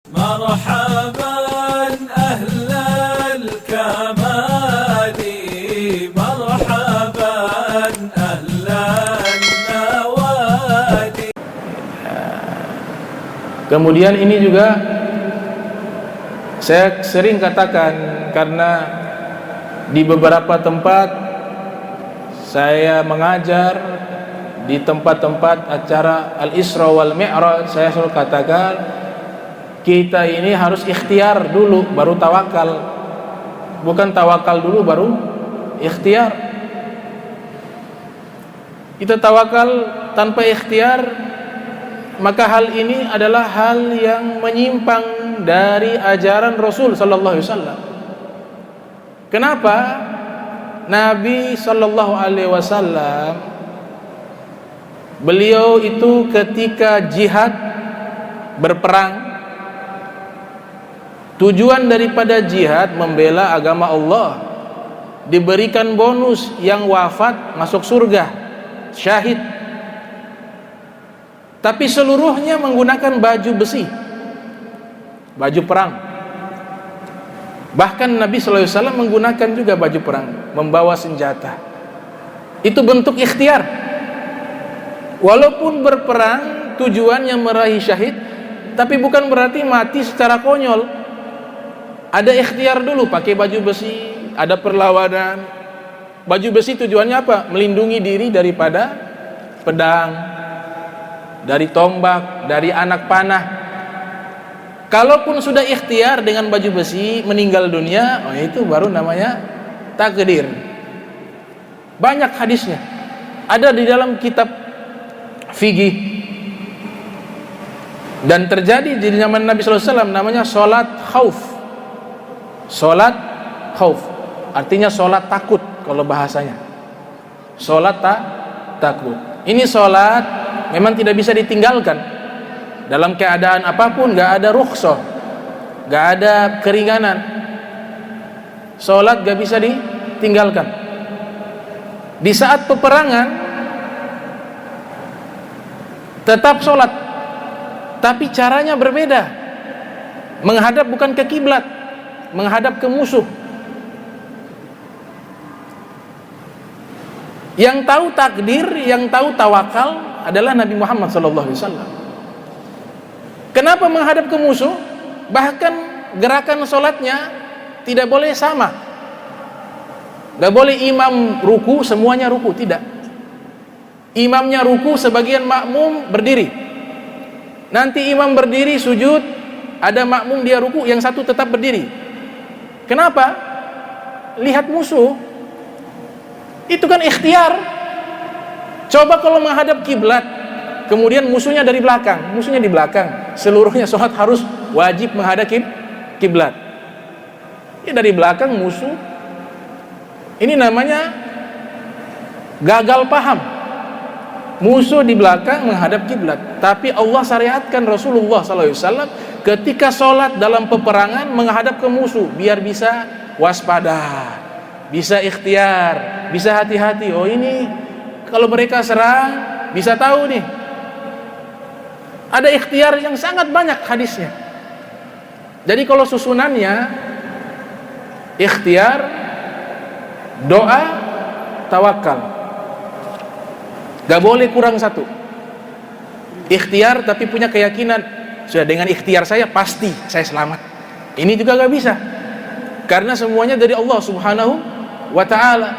مرحبا أهل الكمال مرحبا أهل النوادي. Kemudian ini juga saya sering katakan, karena di beberapa tempat saya mengajar, di tempat-tempat acara Al-Isra wal Mi'raj, saya selalu katakan kita ini harus ikhtiar dulu baru tawakal, bukan tawakal dulu baru ikhtiar. Kita tawakal tanpa ikhtiar, maka hal ini adalah hal yang menyimpang dari ajaran Rasul sallallahu alaihi wasallam. Kenapa? Nabi sallallahu alaihi wasallam, beliau itu ketika jihad berperang, tujuan daripada jihad membela agama Allah, diberikan bonus yang wafat masuk surga, syahid. Tapi seluruhnya menggunakan baju besi, baju perang. Bahkan Nabi sallallahu alaihi wasallam menggunakan juga baju perang, membawa senjata. Itu bentuk ikhtiar. Walaupun berperang tujuannya meraih syahid, tapi bukan berarti mati secara konyol. Ada ikhtiar dulu, pakai baju besi, ada perlawanan. Baju besi tujuannya apa? Melindungi diri daripada pedang, dari tombak, dari anak panah. Kalaupun sudah ikhtiar dengan baju besi meninggal dunia, oh itu baru namanya takdir. Banyak hadisnya, ada di dalam kitab fikih, dan terjadi di zaman Nabi sallallahu alaihi wasallam, namanya salat khauf. Salat khauf artinya salat takut kalau bahasanya. Salat takut. Ini salat memang tidak bisa ditinggalkan dalam keadaan apapun, gak ada rukhsah, gak ada keringanan. Salat gak bisa ditinggalkan. Di saat peperangan tetap salat, tapi caranya berbeda. Menghadap bukan ke kiblat, menghadap ke musuh. Yang tahu takdir, yang tahu tawakal adalah Nabi Muhammad SAW. Kenapa menghadap ke musuh? Bahkan gerakan sholatnya tidak boleh sama. Gak boleh imam ruku semuanya ruku, tidak. Imamnya ruku, sebagian makmum berdiri. Nanti imam berdiri sujud, ada makmum dia ruku, yang satu tetap berdiri. Kenapa? Lihat musuh. Itu kan ikhtiar. Coba kalau menghadap kiblat, kemudian musuhnya dari belakang, musuhnya di belakang, seluruhnya sholat harus wajib menghadap kiblat. Ya dari belakang musuh. Ini namanya gagal paham. Musuh di belakang menghadap kiblat. Tapi Allah syariatkan Rasulullah SAW ketika sholat dalam peperangan menghadap ke musuh, biar bisa waspada, bisa ikhtiar, bisa hati-hati. Oh ini kalau mereka serang, bisa tahu nih. Ada ikhtiar yang sangat banyak hadisnya. Jadi kalau susunannya ikhtiar, doa, tawakal. Gak boleh kurang satu. Ikhtiar tapi punya keyakinan, sudah dengan ikhtiar saya pasti saya selamat. Ini juga gak bisa, karena semuanya dari Allah Subhanahu wa ta'ala.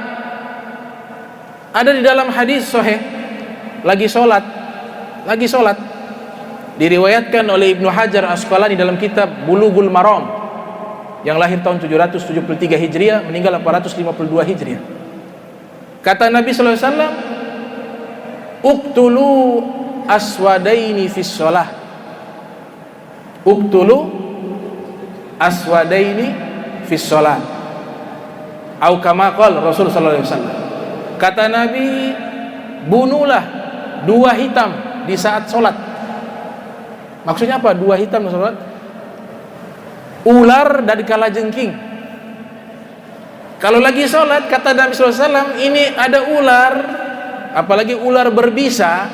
Ada di dalam hadis sahih, lagi sholat, diriwayatkan oleh Ibnu Hajar Asqalani dalam kitab Bulughul Maram, yang lahir tahun 773 Hijriah, meninggal 452 Hijriah. Kata Nabi sallallahu alaihi wasallam, uqtulu aswadaini fis shalah. Uqtulu aswadaini fis shalah. Au kama qala Rasul sallallahu alaihi wasallam. Kata Nabi, bunuhlah dua hitam di saat sholat. Maksudnya apa? Dua hitam di sholat? Ular dari kalajengking. Kalau lagi sholat, kata Nabi SAW, ini ada ular, apalagi ular berbisa,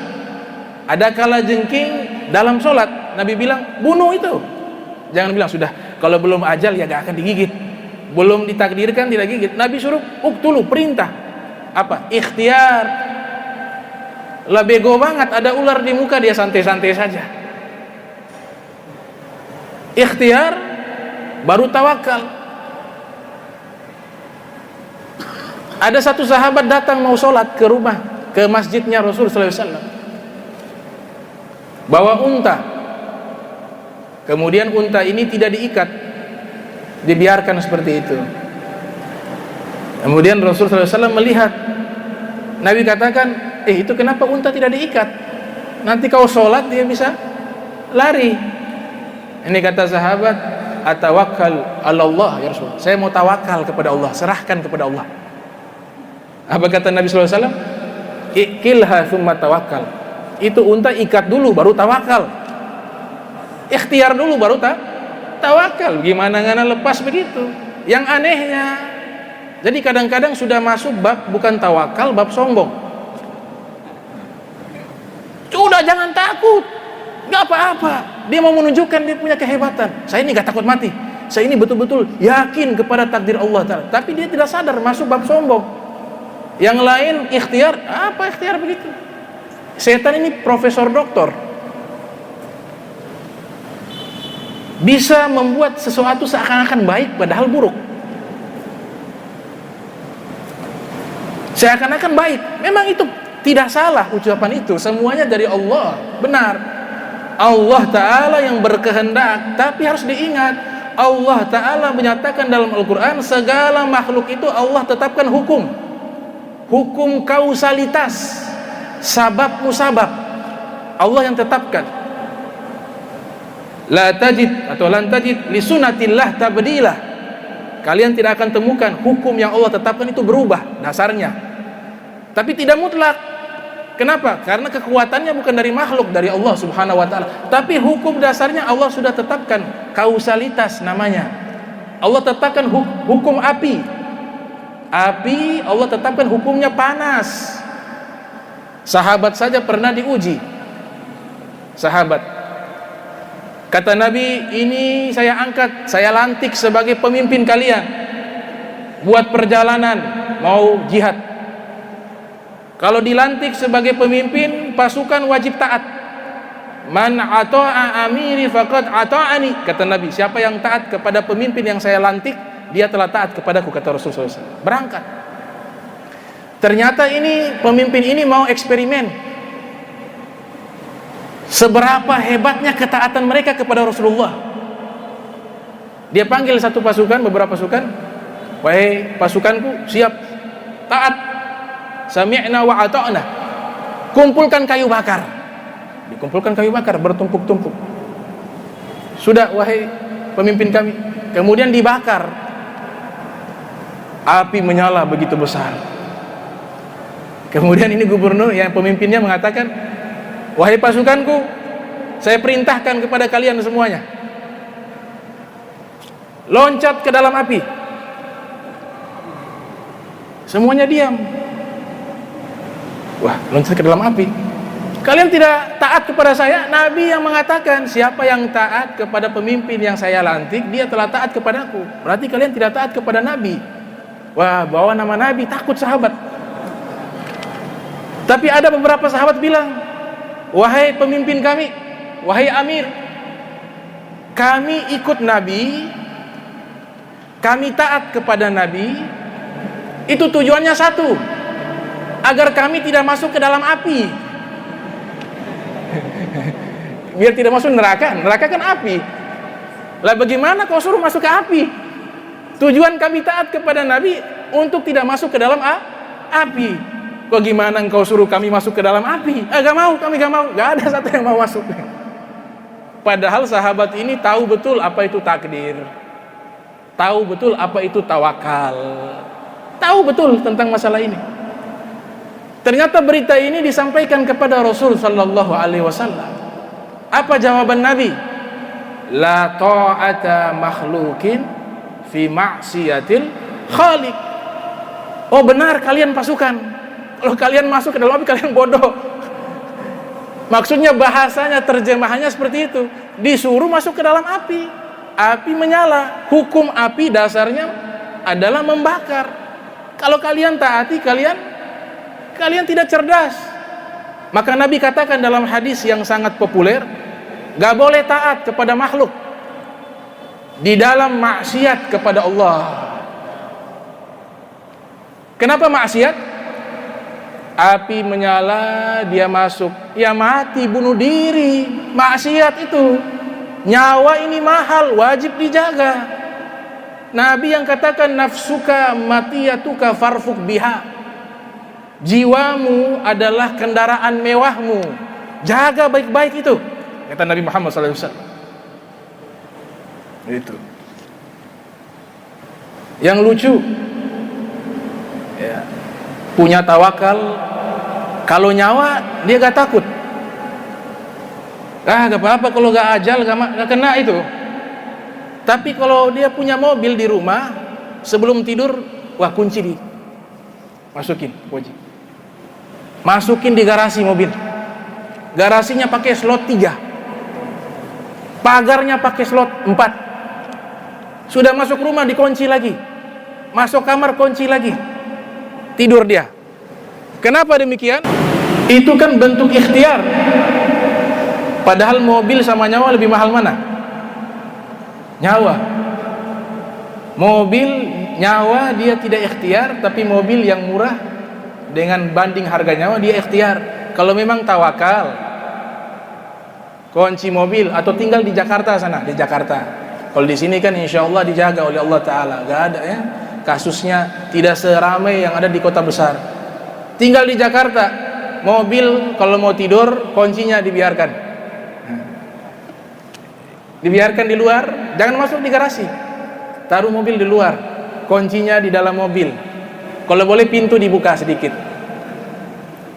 ada kalajengking dalam sholat. Nabi bilang, bunuh itu. Jangan bilang sudah kalau belum ajal ya gak akan digigit. Belum ditakdirkan tidak gigit. Nabi suruh uktulu, perintah. Apa? Ikhtiar. Lah bego banget, ada ular di muka dia santai-santai saja. Ikhtiar baru tawakal. Ada satu sahabat datang mau sholat ke rumah, ke masjidnya Rasul sallallahu alaihi wasallam, bawa unta. Kemudian unta ini tidak diikat, dibiarkan seperti itu. Kemudian Rasul sallallahu alaihi wasallam melihat, Nabi katakan, itu kenapa unta tidak diikat? Nanti kau sholat dia bisa lari. Ini kata sahabat, atawakkal ala Allah ya Rasul. Saya mau tawakal kepada Allah, serahkan kepada Allah. Apa kata Nabi sallallahu alaihi wasallam? Ikilha thumma tawakkal. Itu unta ikat dulu baru tawakal. Ikhtiar dulu baru tawakal. Gimana ngana lepas begitu? Yang anehnya, jadi kadang-kadang sudah masuk bab bukan tawakal, bab sombong. Sudah, jangan takut, gak apa-apa. Dia mau menunjukkan dia punya kehebatan. Saya ini gak takut mati, saya ini betul-betul yakin kepada takdir Allah Ta'ala. Tapi dia tidak sadar masuk bab sombong. Yang lain ikhtiar, apa ikhtiar begitu? Setan ini profesor doktor, bisa membuat sesuatu seakan-akan baik padahal buruk. Seakan-akan baik, memang itu tidak salah ucapan itu, semuanya dari Allah, benar. Allah Ta'ala yang berkehendak, tapi harus diingat, Allah Ta'ala menyatakan dalam Al-Quran, segala makhluk itu Allah tetapkan hukum kausalitas, sabab musabab, Allah yang tetapkan. La tajid atau lan tajid li sunnatillah tabdilah. Kalian tidak akan temukan hukum yang Allah tetapkan itu berubah dasarnya. Tapi tidak mutlak. Kenapa? Karena kekuatannya bukan dari makhluk, dari Allah Subhanahu wa taala. Tapi hukum dasarnya Allah sudah tetapkan, kausalitas namanya. Allah tetapkan hukum api. Api Allah tetapkan hukumnya panas. Sahabat saja pernah diuji. Sahabat, kata Nabi, ini saya angkat, saya lantik sebagai pemimpin kalian buat perjalanan mau jihad. Kalau dilantik sebagai pemimpin, pasukan wajib taat. Man ata'a amiri faqad ata'ani, kata Nabi, siapa yang taat kepada pemimpin yang saya lantik, dia telah taat kepadaku, kata Rasulullah SAW. Berangkat. Ternyata ini pemimpin ini mau eksperimen seberapa hebatnya ketaatan mereka kepada Rasulullah. Dia panggil satu pasukan, beberapa pasukan, wahai pasukanku, siap taat, sami'na wa ata'na. Kumpulkan kayu bakar. Dikumpulkan kayu bakar bertumpuk-tumpuk. Sudah, wahai pemimpin kami. Kemudian dibakar. Api menyala begitu besar. Kemudian ini gubernur yang pemimpinnya mengatakan, wahai pasukanku, saya perintahkan kepada kalian semuanya, loncat ke dalam api. Semuanya diam. Wah, loncat ke dalam api. Kalian tidak taat kepada saya. Nabi yang mengatakan, siapa yang taat kepada pemimpin yang saya lantik, dia telah taat kepadaku. Berarti kalian tidak taat kepada Nabi. Wah, bawa nama Nabi, takut sahabat. Tapi ada beberapa sahabat bilang, wahai pemimpin kami, wahai amir, kami ikut Nabi, kami taat kepada Nabi, itu tujuannya satu, agar kami tidak masuk ke dalam api. Biar tidak masuk neraka, neraka kan api. Lah bagaimana kau suruh masuk ke api? Tujuan kami taat kepada Nabi untuk tidak masuk ke dalam api. Kok gimana engkau suruh kami masuk ke dalam api? Gak mau, kami gak mau. Gak ada satu yang mau masuk. Padahal sahabat ini tahu betul apa itu takdir, tahu betul apa itu tawakal, tahu betul tentang masalah ini. Ternyata berita ini disampaikan kepada Rasul sallallahu alaihi wasallam. Apa jawaban Nabi? La ta'ata makhlukin fi ma'siyatil khaliq. Oh benar kalian pasukan, kalau kalian masuk ke dalam api kalian bodoh. Maksudnya bahasanya, terjemahannya seperti itu. Disuruh masuk ke dalam api, api menyala. Hukum api dasarnya adalah membakar. Kalau kalian taati, kalian tidak cerdas. Maka Nabi katakan dalam hadis yang sangat populer, gak boleh taat kepada makhluk di dalam maksiat kepada Allah. Kenapa maksiat? Api menyala, dia masuk, ya mati, bunuh diri. Maksiat itu, nyawa ini mahal, wajib dijaga. Nabi yang katakan, nafsuka matiyatuka farfuk biha, jiwamu adalah kendaraan mewahmu, jaga baik-baik itu, kata Nabi Muhammad SAW. Itu yang lucu ya, punya tawakal, kalau nyawa dia gak takut. Gak apa-apa kalau gak ajal, gak kena itu. Tapi kalau dia punya mobil di rumah, sebelum tidur, wah kunci di masukin, masukin di garasi mobil. Garasinya pakai slot 3, pagarnya pakai slot 4. Sudah masuk rumah dikunci lagi, masuk kamar kunci lagi, tidur dia. Kenapa demikian? Itu kan bentuk ikhtiar. Padahal mobil sama nyawa lebih mahal mana? Nyawa. Mobil, nyawa dia tidak ikhtiar, tapi mobil yang murah dengan banding harga nyawa dia ikhtiar. Kalau memang tawakal, kunci mobil atau tinggal di Jakarta sana, di Jakarta. Kalau di sini kan insya Allah dijaga oleh Allah Ta'ala, gak ada ya kasusnya, tidak seramai yang ada di kota besar. Tinggal di Jakarta, mobil kalau mau tidur kuncinya dibiarkan di luar, jangan masuk di garasi, taruh mobil di luar, kuncinya di dalam mobil. Kalau boleh pintu dibuka sedikit,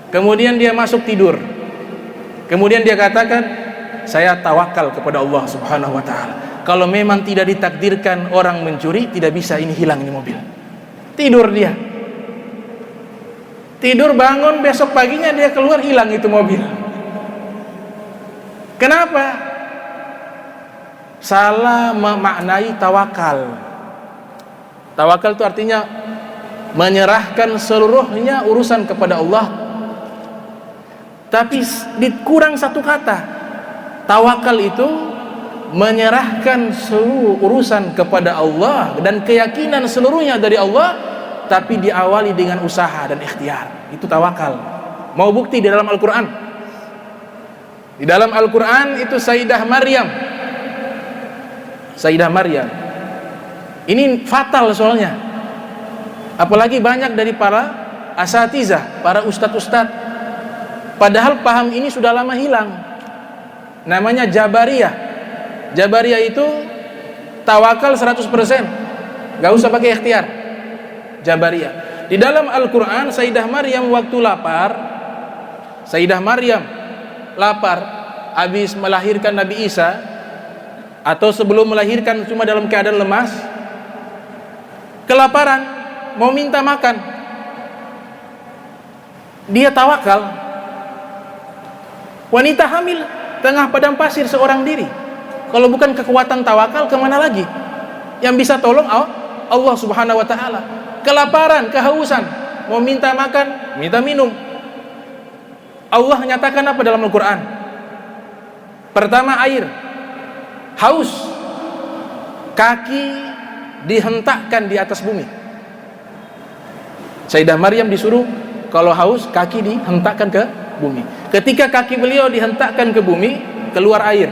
kemudian dia masuk tidur, kemudian dia katakan, saya tawakal kepada Allah Subhanahu wa Ta'ala. Kalau memang tidak ditakdirkan orang mencuri, tidak bisa ini hilang ini mobil. Tidur dia, tidur, bangun besok paginya dia keluar, hilang itu mobil. Kenapa? Salah memaknai tawakal. Tawakal itu artinya menyerahkan seluruhnya urusan kepada Allah. Tapi dikurang satu kata. Tawakal itu menyerahkan seluruh urusan kepada Allah dan keyakinan seluruhnya dari Allah, tapi diawali dengan usaha dan ikhtiar. Itu tawakal. Mau bukti di dalam Al-Quran? Di dalam Al-Quran itu Sayyidah Maryam ini fatal soalnya. Apalagi banyak dari para asatizah, para ustadz-ustadz, padahal paham ini sudah lama hilang. Namanya Jabariyah. Jabariyah itu tawakal 100%, gak usah pakai ikhtiar. Jabariyah. Di dalam Al-Quran, Sayyidah Maryam waktu lapar, Sayyidah Maryam lapar habis melahirkan Nabi Isa, atau sebelum melahirkan cuma dalam keadaan lemas, kelaparan, mau minta makan, dia tawakal. Wanita hamil tengah padang pasir seorang diri, kalau bukan kekuatan tawakal kemana lagi yang bisa tolong? Allah Subhanahu wa Ta'ala. Kelaparan, kehausan, mau minta makan, minta minum. Allah nyatakan apa dalam Al-Quran? Pertama air, haus, kaki dihentakkan di atas bumi. Sayyidah Maryam disuruh kalau haus kaki dihentakkan ke bumi. Ketika kaki beliau dihentakkan ke bumi, keluar air,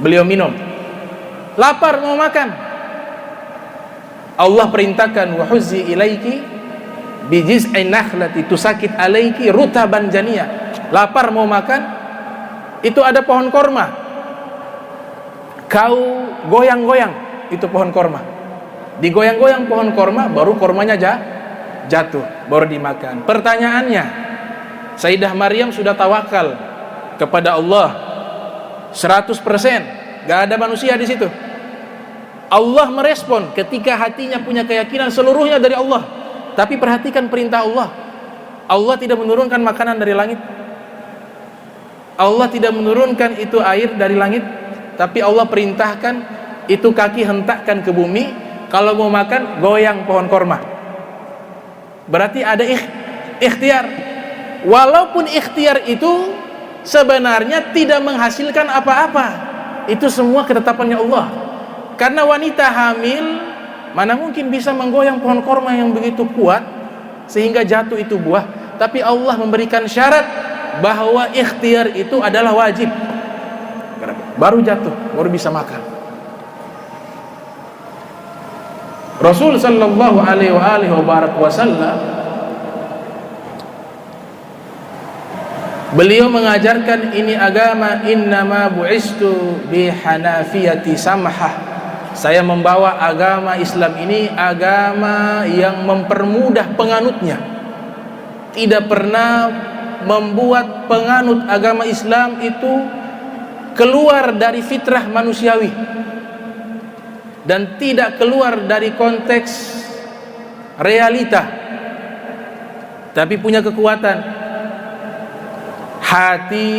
beliau minum. Lapar, mau makan, Allah perintahkan, wa huzzi ilaiki bi jiz'in nakhlati tusakit alaiki rutaban janiyah. Lapar mau makan, itu ada pohon korma, kau goyang-goyang itu pohon korma, digoyang-goyang pohon korma, baru kormanya jatuh, baru dimakan. Pertanyaannya, Sayyidah Maryam sudah tawakal kepada Allah 100%, gak ada manusia di situ. Allah merespon ketika hatinya punya keyakinan seluruhnya dari Allah. Tapi perhatikan perintah Allah. Allah tidak menurunkan makanan dari langit, Allah tidak menurunkan itu air dari langit, tapi Allah perintahkan itu kaki hentakkan ke bumi, kalau mau makan goyang pohon korma. Berarti ada ikhtiar. Walaupun ikhtiar itu sebenarnya tidak menghasilkan apa-apa, itu semua ketetapannya Allah. Karena wanita hamil mana mungkin bisa menggoyang pohon korma yang begitu kuat sehingga jatuh itu buah. Tapi Allah memberikan syarat bahwa ikhtiar itu adalah wajib, baru jatuh, baru bisa makan. Rasul sallallahu alaihi wasallam beliau mengajarkan, ini agama innama bu'istu bi hanafiyati samhah. Saya membawa agama Islam ini agama yang mempermudah penganutnya, tidak pernah membuat penganut agama Islam itu keluar dari fitrah manusiawi dan tidak keluar dari konteks realita, tapi punya kekuatan hati,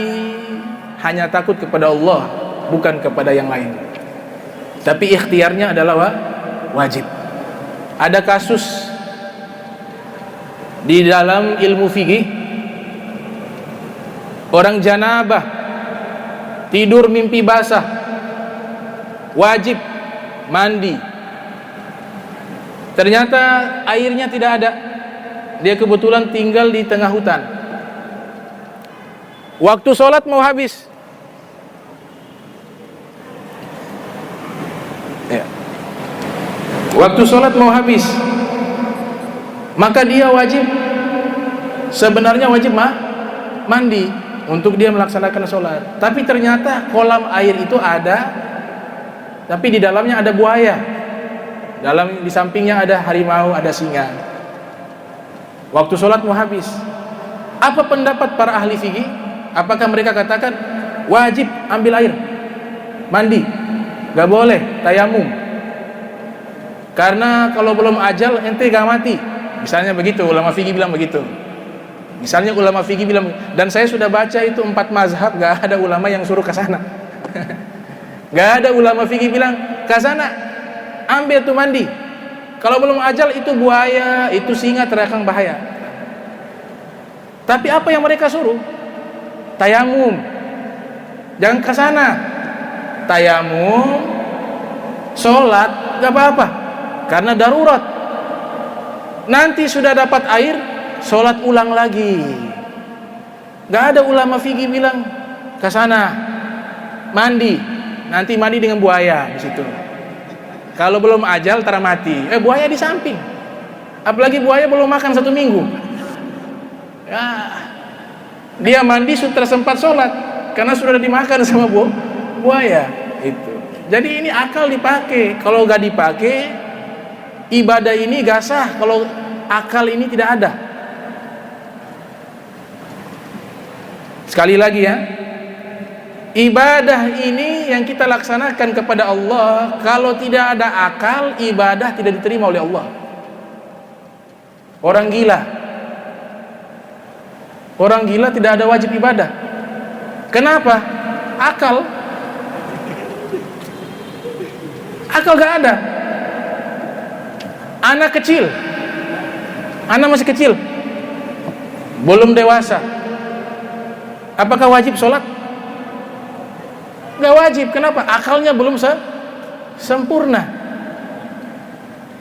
hanya takut kepada Allah, bukan kepada yang lain. Tapi ikhtiarnya adalah wajib. Ada kasus di dalam ilmu fikih, orang janabah tidur mimpi basah, wajib mandi. Ternyata airnya tidak ada. Dia kebetulan tinggal di tengah hutan. Waktu sholat mau habis. Waktu sholat mau habis, maka dia wajib, sebenarnya wajib mandi untuk dia melaksanakan sholat. Tapi ternyata kolam air itu ada, tapi di dalamnya ada buaya, di sampingnya ada harimau, ada singa. Waktu sholat mau habis, apa pendapat para ahli fikih? Apakah mereka katakan wajib ambil air mandi, gak boleh tayamum karena kalau belum ajal ente gak mati, misalnya begitu? Ulama fikih bilang begitu. Misalnya ulama fikih bilang, dan saya sudah baca itu 4 mazhab, gak ada ulama yang suruh ke sana. Gak ada ulama fikih bilang ke sana, ambil tuh mandi. Kalau belum ajal itu buaya, itu singa, teriakan bahaya. Tapi apa yang mereka suruh? Tayamum. Jangan ke sana. Tayamum, sholat, gak apa-apa, karena darurat. Nanti sudah dapat air, sholat ulang lagi. Gak ada ulama fikih bilang ke sana mandi, nanti mandi dengan buaya di situ. Kalau belum ajal tar mati. Buaya di samping. Apalagi buaya belum makan 1 minggu. Ya, dia mandi sudah sempat sholat karena sudah dimakan sama buaya itu. Jadi ini akal dipakai. Kalau gak dipakai, ibadah ini gak sah kalau akal ini tidak ada. Sekali lagi ya, ibadah ini yang kita laksanakan kepada Allah, kalau tidak ada akal, ibadah tidak diterima oleh Allah. Orang gila tidak ada wajib ibadah. Kenapa? Akal gak ada. Anak kecil, anak masih kecil, belum dewasa, apakah wajib sholat? Gak wajib. Kenapa? Akalnya belum sempurna.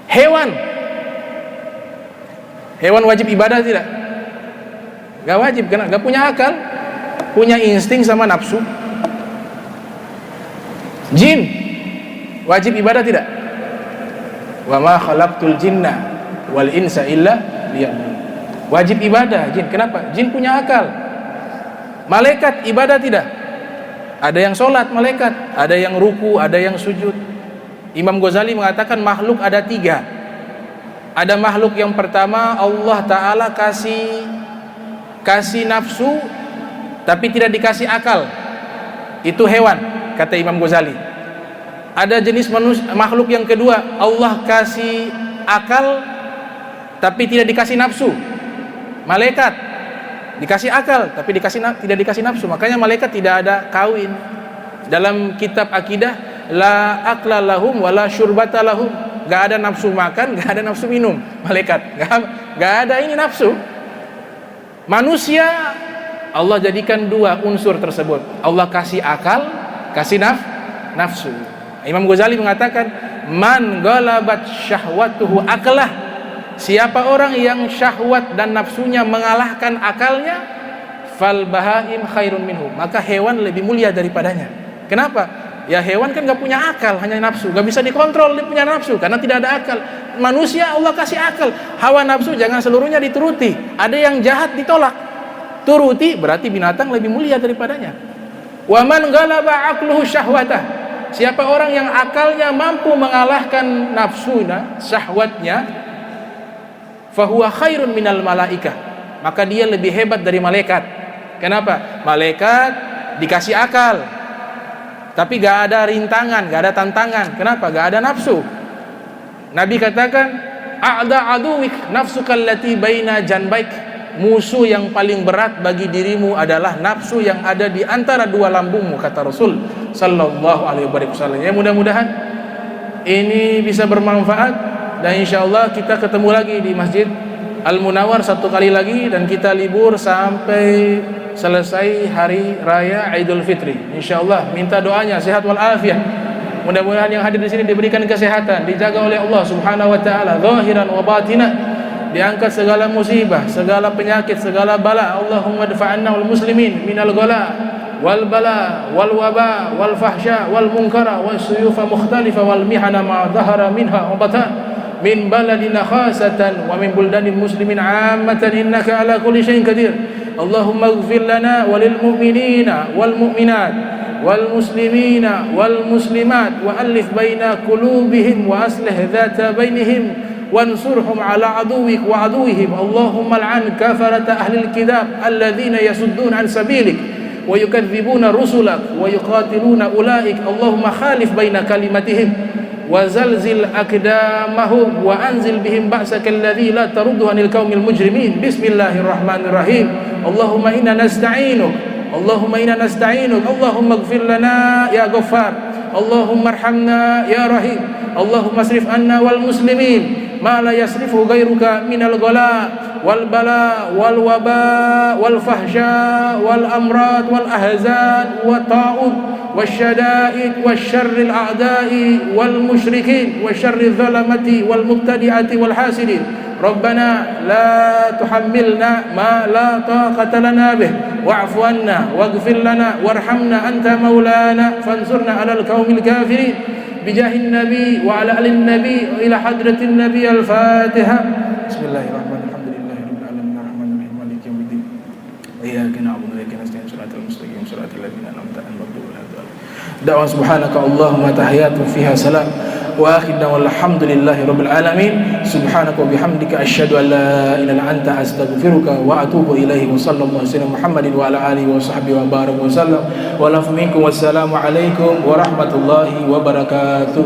Hewan wajib ibadah tidak? Gak wajib, karena gak punya akal, punya insting sama nafsu. Jin wajib ibadah tidak? Wa ma khalaqtul jinna wal insa illa liya'budun. Wajib ibadah jin. Kenapa? Jin punya akal. Malaikat ibadah tidak? Ada yang sholat malaikat, ada yang ruku, ada yang sujud. Imam Ghazali mengatakan makhluk ada 3. Ada makhluk yang pertama, Allah Ta'ala kasih nafsu tapi tidak dikasih akal. Itu hewan, kata Imam Ghazali. Ada jenis makhluk yang kedua, Allah kasih akal tapi tidak dikasih nafsu. Malaikat dikasih akal tapi tidak dikasih nafsu. Makanya malaikat tidak ada kawin. Dalam kitab akidah la akla lahum wala syurbata lahum. Gak ada nafsu makan, gak ada nafsu minum. Malaikat gak ada ini nafsu. Manusia Allah jadikan dua unsur tersebut. Allah kasih akal, kasih nafsu. Imam Ghazali mengatakan, man galabat syahwatuhu aklah. Siapa orang yang syahwat dan nafsunya mengalahkan akalnya, fal bahaim khairun minhu, maka hewan lebih mulia daripadanya. Kenapa? Ya hewan kan gak punya akal, hanya nafsu, gak bisa dikontrol dia punya nafsu karena tidak ada akal. Manusia Allah kasih akal. Hawa nafsu jangan seluruhnya dituruti. Ada yang jahat ditolak. Turuti berarti binatang lebih mulia daripadanya. Wa man ghalaba aqluhu syahwatah. Siapa orang yang akalnya mampu mengalahkan nafsunya, syahwatnya, fahuwa khairun minal malaikah, maka dia lebih hebat dari malaikat. Kenapa? Malaikat dikasih akal, tapi gak ada rintangan, gak ada tantangan. Kenapa? Gak ada nafsu. Nabi katakan, a'da aduwik nafsukal lati baina janbaik. Musuh yang paling berat bagi dirimu adalah nafsu yang ada di antara dua lambungmu, kata Rasul sallallahu alaihi wasallam. Ya, mudah-mudahan ini bisa bermanfaat, dan insyaallah kita ketemu lagi di Masjid Al-Munawwar satu kali lagi, dan kita libur sampai selesai hari raya Idul Fitri. Insyaallah minta doanya sehat wal afiat. Mudah-mudahan yang hadir di sini diberikan kesehatan, dijaga oleh Allah Subhanahu wa taala zahiran wa batinan, diangkat segala musibah, segala penyakit, segala bala. Allahumma dfa'anna wal muslimin minal ghala wal bala wal waba wal fahsya wal munkara was suyufa mukhtalifa wal mihana ma dhahara minha wa batan min baladina khasatan wa min buldanil muslimin ammatan innaka ala kulli syai'in qadir. Allahumma ighfir lana walil mu'minina wal mu'minat wal muslimina wal muslimat wa alif baina qulubihim wa aslih dhata bainihim وانصرهم على عدوك وعدوهم. اللهم العن كفرة أهل الكتاب الذين يصدون عن سبيلك ويكذبون رسلك ويقاتلون أولئك. اللهم خالف بين كلمتهم وزلزل أقدامهم وأنزل بهم بأسك الذي لا ترد عن القوم المجرمين. بسم الله الرحمن الرحيم. اللهم إنا نستعينك اللهم اغفر لنا يا غفار. اللهم ارحمنا يا رحيم. اللهم اصرف عنا والمسلمين ما لا يصرفه غيرك من الغلاء والبلاء والوباء والفحشاء والأمراض والأحزان والطاعون والشدائد والشر الأعداء والمشركين وشر الظلمة والمبتدعة والحاسدين. ربنا لا تحملنا ما لا طاقة لنا به واعف عنا واغفر لنا وارحمنا أنت مولانا فانصرنا على القوم الكافرين بجاه النبي وعلى آل النبي إلى حضرة النبي. الفاتحة. بسم الله الرحمن الرحيم. الحمد لله رب العالمين الرحمن الرحيم مالك يوم الدين إياك نعبد وإياك نستعين صراط المستقيم صراط الذين أنعمت عليهم غير المغضوب عليهم. دعوة سبحانك اللهم تحيات فيها سلام وآخر دعوانا الحمد لله رب العالمين. سبحانك وبحمدك أشهد أن لا إله إلا أنت أستغفرك وأتوب إليه. وصلى الله على سيدنا محمد وعلى آله وصحبه وبارك وسلم. والعفو منكم والسلام عليكم ورحمة الله وبركاته.